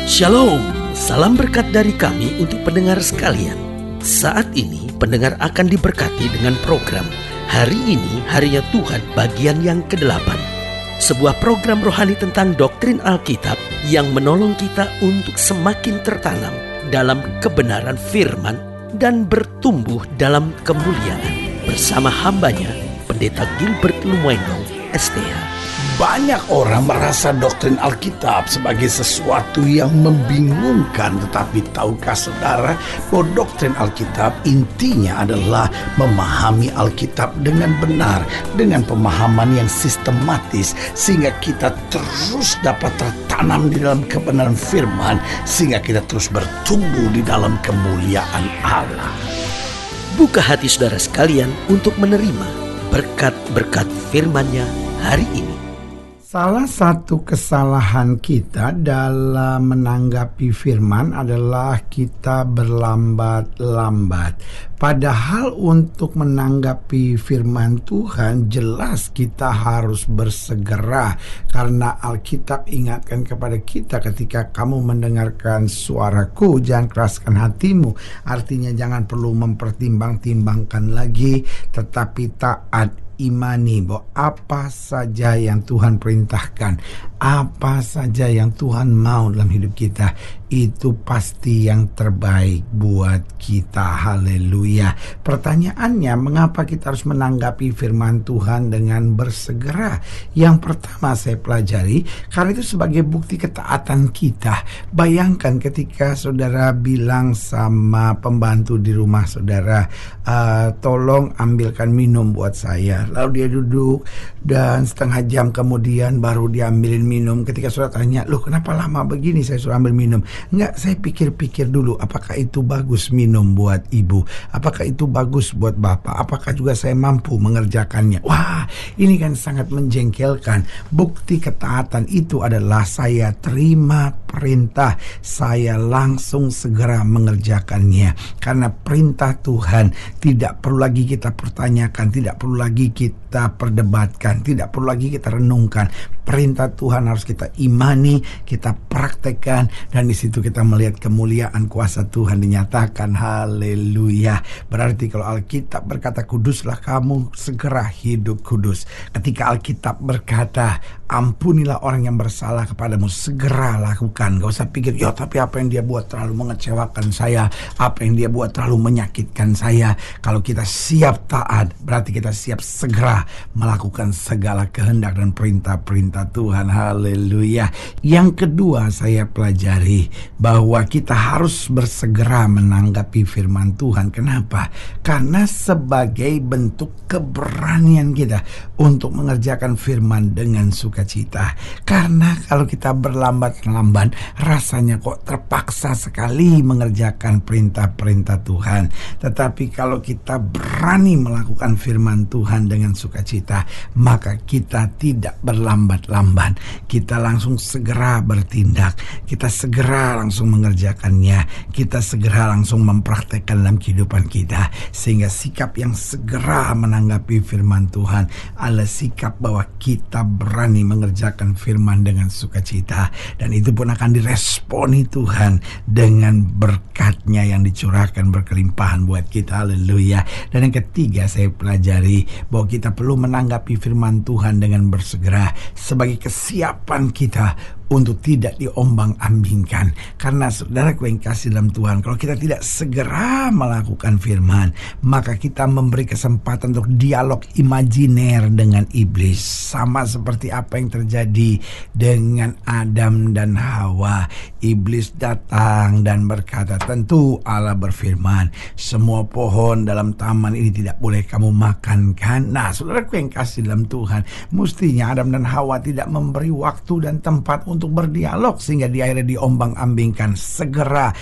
Shalom, salam berkat dari kami untuk pendengar sekalian. Saat ini pendengar akan diberkati dengan program Hari Ini Harinya Tuhan bagian yang ke-8. Sebuah program rohani tentang doktrin Alkitab yang menolong kita untuk semakin tertanam dalam kebenaran firman dan bertumbuh dalam kemuliaan. Bersama hambanya, Pendeta Gilbert Lumwendong, STH. Banyak orang merasa doktrin Alkitab sebagai sesuatu yang membingungkan. Tetapi tahukah saudara bahwa doktrin Alkitab intinya adalah memahami Alkitab dengan benar, dengan pemahaman yang sistematis, sehingga kita terus dapat tertanam di dalam kebenaran firman, sehingga kita terus bertumbuh di dalam kemuliaan Allah. Buka hati saudara sekalian untuk menerima berkat-berkat firman-Nya hari ini. Salah satu kesalahan kita dalam menanggapi firman adalah kita berlambat-lambat. Padahal untuk menanggapi firman Tuhan jelas kita harus bersegera. Karena Alkitab ingatkan kepada kita, ketika kamu mendengarkan suaraku, jangan keraskan hatimu. Artinya jangan perlu mempertimbang-timbangkan lagi, tetapi taat, imani bahwa apa saja yang Tuhan perintahkan, apa saja yang Tuhan mau dalam hidup kita, itu pasti yang terbaik buat kita. Haleluya. Pertanyaannya, mengapa kita harus menanggapi firman Tuhan dengan bersegera? Yang pertama saya pelajari, karena itu sebagai bukti ketaatan kita. Bayangkan ketika saudara bilang sama pembantu di rumah saudara, tolong ambilkan minum buat saya. Lalu dia duduk dan setengah jam kemudian baru diambilin minum. Ketika saudara tanya, loh kenapa lama begini saya suruh ambil minum? Enggak, saya pikir-pikir dulu, apakah itu bagus minum buat ibu? Apakah itu bagus buat bapak? Apakah juga saya mampu mengerjakannya? Wah, ini kan sangat menjengkelkan. Bukti ketaatan itu adalah saya terima perintah, saya langsung segera mengerjakannya. Karena perintah Tuhan tidak perlu lagi kita pertanyakan, tidak perlu lagi kita perdebatkan, tidak perlu lagi kita renungkan. Perintah Tuhan harus kita imani, kita praktekkan, dan di situ kita melihat kemuliaan kuasa Tuhan dinyatakan. Haleluya. Berarti kalau Alkitab berkata kuduslah kamu, segera hidup kudus. Ketika Alkitab berkata ampunilah orang yang bersalah kepadamu, segera lakukan. Gak usah pikir, ya tapi apa yang dia buat terlalu mengecewakan saya, apa yang dia buat terlalu menyakitkan saya. Kalau kita siap taat, berarti kita siap segera melakukan segala kehendak dan perintah-perintah Tuhan. Haleluya. Yang kedua saya pelajari bahwa kita harus bersegera menanggapi firman Tuhan. Kenapa? Karena sebagai bentuk keberanian kita untuk mengerjakan firman dengan sukacita. Karena kalau kita berlambat-lambat, rasanya kok terpaksa sekali mengerjakan perintah-perintah Tuhan. Tetapi kalau kita berani melakukan firman Tuhan dengan sukacita, maka kita tidak berlambat-lambat. Kita langsung segera bertindak. Kita segera langsung mengerjakannya. Kita segera langsung mempraktekkan dalam kehidupan kita. Sehingga sikap yang segera menanggapi firman Tuhan adalah sikap bahwa kita berani mengerjakan firman dengan sukacita. Dan itu pun akan diresponi Tuhan dengan berkat-Nya yang dicurahkan berkelimpahan buat kita. Haleluya. Dan yang ketiga saya pelajari bahwa kita perlu menanggapi firman Tuhan dengan bersegera sebagai kesiapan kita untuk tidak diombang-ambingkan. Karena saudaraku yang kasih dalam Tuhan, kalau kita tidak segera melakukan firman, maka kita memberi kesempatan untuk dialog imajiner dengan iblis. Sama seperti apa yang terjadi dengan Adam dan Hawa. Iblis datang dan berkata, tentu Allah berfirman, semua pohon dalam taman ini tidak boleh kamu makan kan? Nah saudaraku yang kasih dalam Tuhan, mestinya Adam dan Hawa tidak memberi waktu dan tempat untuk berdialog sehingga di akhirnya diombang-ambingkan. Segera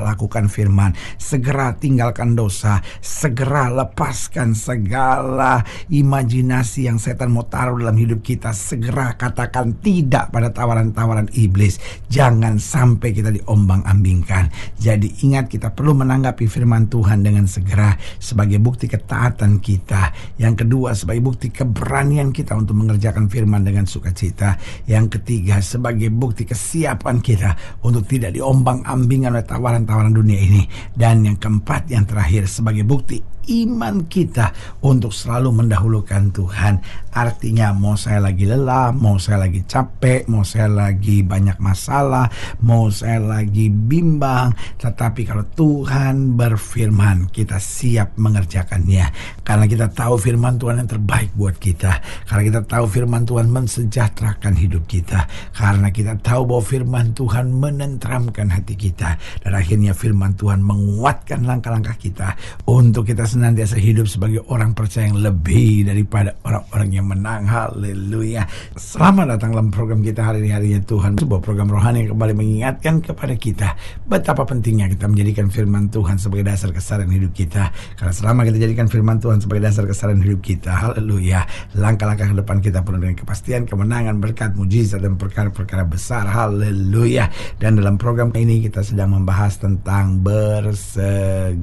lakukan firman, segera tinggalkan dosa, segera lepaskan segala imajinasi yang setan mau taruh dalam hidup kita, segera katakan tidak pada tawaran-tawaran iblis. Jangan sampai kita diombang-ambingkan. Jadi ingat, kita perlu menanggapi firman Tuhan dengan segera sebagai bukti ketaatan kita. Yang kedua, sebagai bukti keberanian kita untuk mengerjakan firman dengan sukacita. Yang ketiga, sebagai bukti kesiapan kita untuk tidak diombang-ambingkan oleh tawaran-tawaran dunia ini. Dan yang keempat, yang terakhir, sebagai bukti iman kita untuk selalu mendahulukan Tuhan. Artinya mau saya lagi lelah, mau saya lagi capek, mau saya lagi banyak masalah, mau saya lagi bimbang, tetapi kalau Tuhan berfirman, kita siap mengerjakannya. Karena kita tahu firman Tuhan yang terbaik buat kita. Karena kita tahu firman Tuhan mensejahterakan hidup kita. Karena kita tahu bahwa firman Tuhan menenteramkan hati kita. Dan akhirnya firman Tuhan menguatkan langkah-langkah kita untuk kita senantiasa hidup sebagai orang percaya yang lebih daripada orang-orang yang menang. Haleluya. Selamat datang dalam program kita hari ini, Harinya Tuhan, sebuah program rohani yang kembali mengingatkan kepada kita betapa pentingnya kita menjadikan firman Tuhan sebagai dasar keseharian hidup kita. Karena selama kita jadikan firman Tuhan sebagai dasar keseharian hidup kita, haleluya, langkah-langkah ke depan kita penuh dengan kepastian, kemenangan, berkat, mujizat, dan perkara-perkara besar. Haleluya. Dan dalam program ini kita sedang membahas tentang bersegera.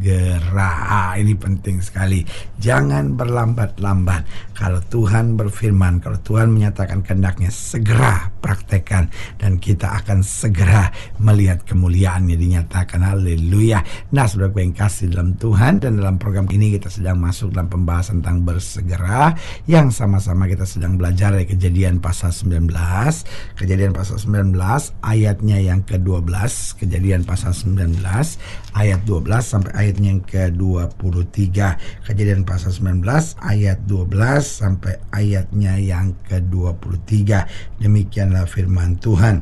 Ini penting sekali. Jangan berlambat-lambat. Kalau Tuhan berfirman, kalau Tuhan menyatakan kehendaknya, segera praktekkan dan kita akan segera melihat kemuliaannya dinyatakan. Haleluya. Nah, saudara yang kasih dalam Tuhan, dan dalam program ini kita sedang masuk dalam pembahasan tentang bersegera yang sama-sama kita sedang belajar dari Kejadian pasal 19. Kejadian pasal 19 ayatnya yang ke-12. Kejadian pasal 19 ayat 12 sampai ayatnya yang ke-23. Kejadian pasal 19 ayat 12 sampai ayatnya yang ke-23. Demikianlah firman Tuhan.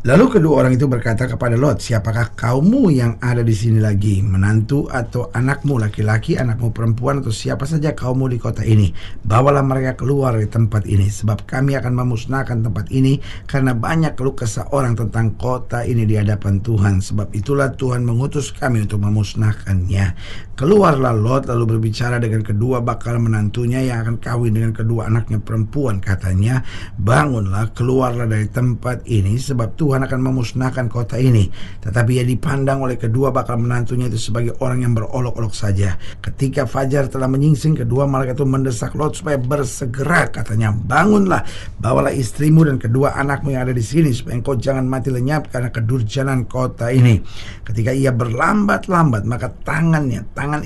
Lalu kedua orang itu berkata kepada Lot, siapakah kaummu yang ada di sini lagi? Menantu atau anakmu laki-laki, anakmu perempuan, atau siapa saja kaummu di kota ini? Bawalah mereka keluar dari tempat ini, sebab kami akan memusnahkan tempat ini, karena banyak keluh kesah orang tentang kota ini di hadapan Tuhan. Sebab itulah Tuhan mengutus kami untuk memusnahkannya. Keluarlah Lot lalu berbicara dengan kedua bakal menantunya yang akan kawin dengan kedua anaknya perempuan. Katanya, bangunlah, keluarlah dari tempat ini, sebab Tuhan akan memusnahkan kota ini. Tetapi ia dipandang oleh kedua bakal menantunya itu sebagai orang yang berolok-olok saja. Ketika fajar telah menyingsing, kedua malaikat itu mendesak Lot supaya bersegera. Katanya, bangunlah, bawalah istrimu dan kedua anakmu yang ada di sini, supaya engkau jangan mati lenyap karena kedurjanan kota ini. Ketika ia berlambat-lambat, maka tangan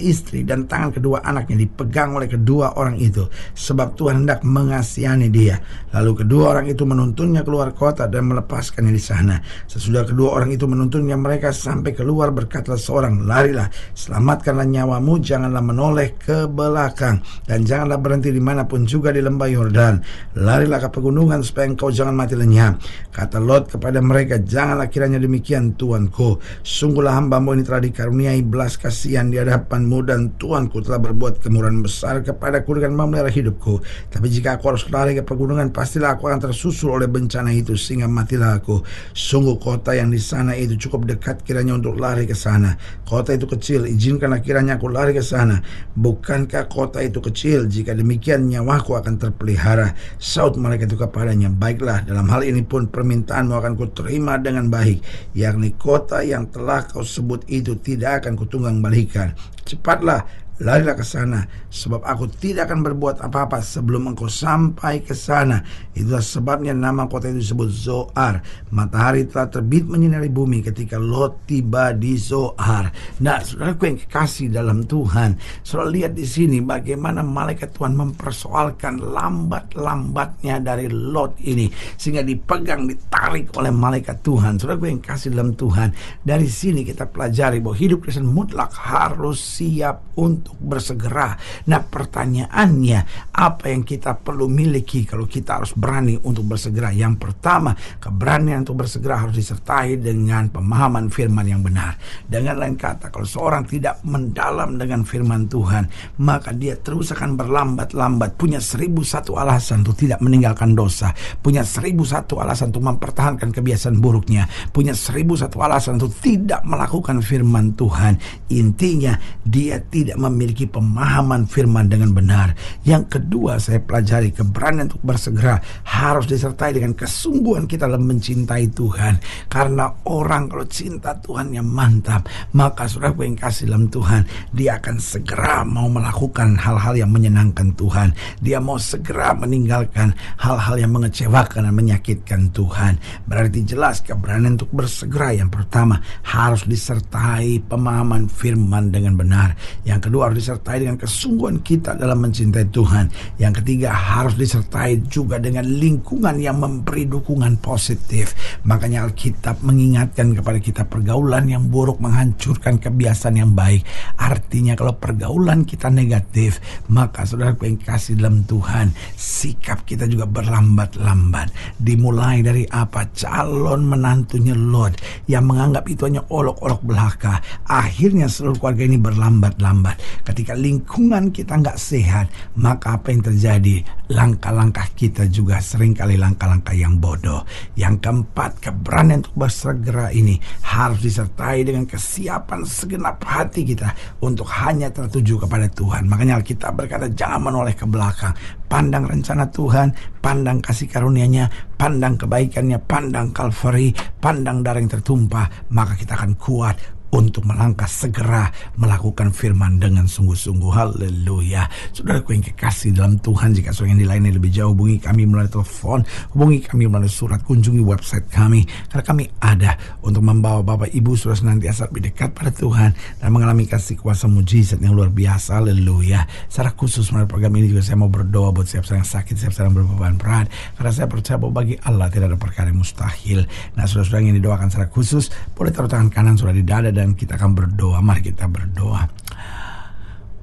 istri dan tangan kedua anaknya dipegang oleh kedua orang itu, sebab Tuhan hendak mengasihani dia. Lalu kedua orang itu menuntunnya keluar kota dan melepaskannya di sana. Sesudah kedua orang itu menuntunnya mereka sampai keluar, berkatalah seorang, larilah, selamatkanlah nyawamu, janganlah menoleh ke belakang, dan janganlah berhenti dimanapun juga di lembah Yordan. Larilah ke pegunungan supaya engkau jangan mati lenyap. Kata Lot kepada mereka, janganlah kiranya demikian, Tuanku. Sungguhlah hambamu ini telah dikaruniai belas kasihan di hadapanmu, dan Tuanku telah berbuat kemurahan besar kepadaku dengan memelihara hidupku. Tapi jika aku harus lari ke pegunungan, pastilah aku akan tersusul oleh bencana itu, sehingga matilah aku. Sungguh kota yang di sana itu cukup dekat kiranya untuk lari ke sana. Kota itu kecil, izinkanlah kiranya aku lari ke sana. Bukankah kota itu kecil? Jika demikian nyawaku akan terpelihara. Saud malaikat itu kepadanya, baiklah, dalam hal ini pun permintaanmu akan kuterima dengan baik, yakni kota yang telah kau sebut itu tidak akan kutunggang balikan. Cepatlah, larilah ke sana, sebab aku tidak akan berbuat apa-apa sebelum engkau sampai ke sana. Itulah sebabnya nama kota itu disebut Zoar. Matahari telah terbit menyinari bumi ketika Lot tiba di Zoar. Nah, saudaraku yang kekasih dalam Tuhan, saudara lihat di sini bagaimana malaikat Tuhan mempersoalkan lambat-lambatnya dari Lot ini, sehingga dipegang, ditarik oleh malaikat Tuhan. Saudaraku yang kasih dalam Tuhan, dari sini kita pelajari bahwa hidup Kristen mutlak harus siap untuk bersegera. Nah, pertanyaannya, apa yang kita perlu miliki kalau kita harus berani untuk bersegera? Yang pertama, keberanian untuk bersegera harus disertai dengan pemahaman firman yang benar. Dengan lain kata, kalau seorang tidak mendalam dengan firman Tuhan, maka dia terus akan berlambat-lambat, punya 1001 alasan untuk tidak meninggalkan dosa, punya 1001 alasan untuk mempertahankan kebiasaan buruknya, punya 1001 alasan untuk tidak melakukan firman Tuhan. Intinya, dia tidak memiliki memiliki pemahaman firman dengan benar. Yang kedua, saya pelajari keberanian untuk bersegera harus disertai dengan kesungguhan kita dalam mencintai Tuhan. Karena orang kalau cinta Tuhan yang mantap, maka saudara yang kasih dalam Tuhan, dia akan segera mau melakukan hal-hal yang menyenangkan Tuhan. Dia mau segera meninggalkan hal-hal yang mengecewakan dan menyakitkan Tuhan. Berarti jelas keberanian untuk bersegera yang pertama harus disertai pemahaman firman dengan benar. Yang kedua harus disertai dengan kesungguhan kita dalam mencintai Tuhan. Yang ketiga harus disertai juga dengan lingkungan yang memberi dukungan positif. Makanya Alkitab mengingatkan kepada kita pergaulan yang buruk menghancurkan kebiasaan yang baik. Artinya kalau pergaulan kita negatif, maka saudara yang kasih dalam Tuhan, sikap kita juga berlambat-lambat. Dimulai dari apa? Calon menantunya Lot yang menganggap itu hanya olok-olok belaka. Akhirnya seluruh keluarga ini berlambat-lambat. Ketika lingkungan kita nggak sehat, maka apa yang terjadi? Langkah-langkah kita juga seringkali langkah-langkah yang bodoh. Yang keempat, keberanian untuk bersegera ini harus disertai dengan kesiapan segenap hati kita untuk hanya tertuju kepada Tuhan. Makanya Alkitab berkata, jangan menoleh ke belakang. Pandang rencana Tuhan, pandang kasih karunia-Nya, pandang kebaikannya, pandang Kalvari, pandang darah yang tertumpah, maka kita akan kuat untuk melangkah segera melakukan firman dengan sungguh-sungguh. Haleluya. Saudaraku yang kekasih dalam Tuhan, jika saudara yang dilayani lebih jauh, hubungi kami melalui telepon, hubungi kami melalui surat, kunjungi website kami, karena kami ada untuk membawa Bapak Ibu saudara senantiasa lebih dekat pada Tuhan dan mengalami kasih kuasa mujizat yang luar biasa. Haleluya. Secara khusus melalui program ini juga saya mau berdoa buat siapa yang sakit, siapa yang berbeban berat, karena saya percaya bahwa bagi Allah tidak ada perkara yang mustahil. Nah, saudara-saudara yang didoakan secara khusus, boleh taruh tangan kanan saudara di dada dan kita akan berdoa. Mari kita berdoa.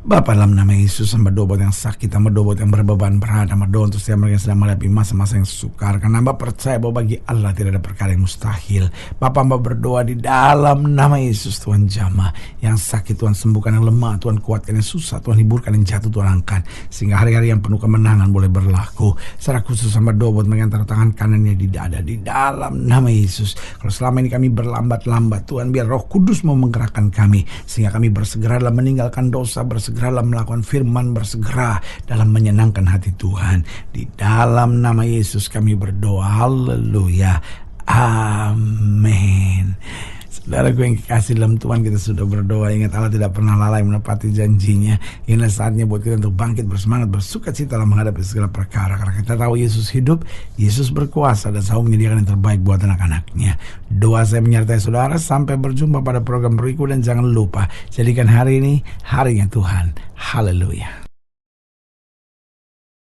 Bapa, dalam nama Yesus, hamba doa buat yang sakit, hamba doa buat yang berbeban berat, hamba doa untuk setiap mereka yang sedang menghadapi masa-masa yang sukar, karena hamba percaya bahwa bagi Allah tidak ada perkara yang mustahil. Bapa, hamba berdoa di dalam nama Yesus, Tuhan jamah yang sakit, Tuhan sembuhkan yang lemah, Tuhan kuatkan yang susah, Tuhan hiburkan yang jatuh, Tuhan angkat, sehingga hari-hari yang penuh kemenangan boleh berlaku. Secara khusus hamba doa buat mereka yang taruh tangan kanannya di dada, di dalam nama Yesus. Kalau selama ini kami berlambat-lambat, Tuhan biar Roh Kudus mau menggerakkan kami, sehingga kami bersegera dalam meninggalkan dosa, bersegera dalam melakukan firman, bersegera dalam menyenangkan hati Tuhan. Di dalam nama Yesus kami berdoa. Haleluya. Amin. Saudara gue yang kekasih dalam Tuhan, kita sudah berdoa. Ingat, Allah tidak pernah lalai menepati janjinya. Inilah saatnya buat kita untuk bangkit, bersemangat, bersuka cita dalam menghadapi segala perkara. Karena kita tahu Yesus hidup, Yesus berkuasa, dan selalu menyediakan yang terbaik buat anak-anaknya. Doa saya menyertai saudara. Sampai berjumpa pada program berikut, dan jangan lupa jadikan hari ini harinya Tuhan. Haleluya.